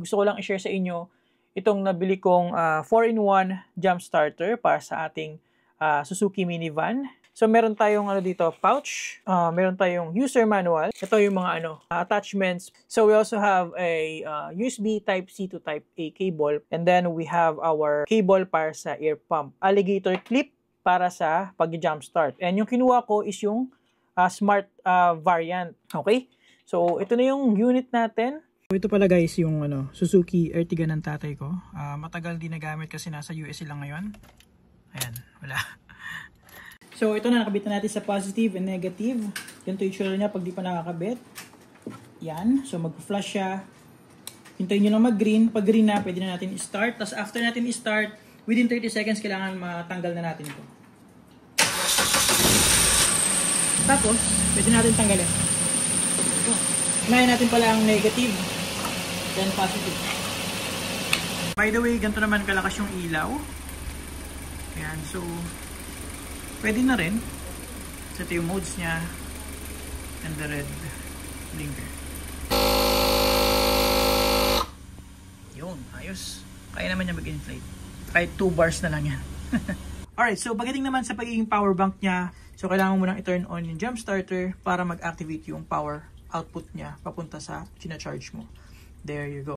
gusto ko lang i-share sa inyo itong nabili kong 4-in-1 jump starter para sa ating Suzuki minivan. So meron tayong dito pouch, meron tayong user manual. Ito yung mga attachments. So we also have a USB type C to type A cable, and then we have our cable para sa air pump, alligator clip para sa pag-jump start. And yung kinuha ko is yung smart variant. Okay? So ito na yung unit natin. Ito pala guys yung Suzuki Ertiga ng tatay ko. Matagal din nagamit kasi nasa US lang ngayon. Ayan, wala. So, ito na, nakabit na natin sa positive and negative. Ganito yung itsura niya pag di pa nakakabit. Yan. So, mag-flash siya. Hintayin nyo lang mag-green. Pag green na, pwede na natin i-start. Tapos, after natin i-start, within 30 seconds, kailangan matanggal na natin ito. Tapos, pwede natin tanggalin. So, unahin natin pala ang negative. Then, positive. By the way, ganito naman kalakas yung ilaw. Ayan. So, pwede na rin. So, ito yung modes niya. And the red blinker. Yun, ayos. Kaya naman niya mag-inflate. Kahit 2 bars na lang yan. Alright, so pagdating naman sa pagiging power bank niya, so kailangan mo nang i-turn on yung jump starter para mag-activate yung power output niya papunta sa china-charge mo. There you go.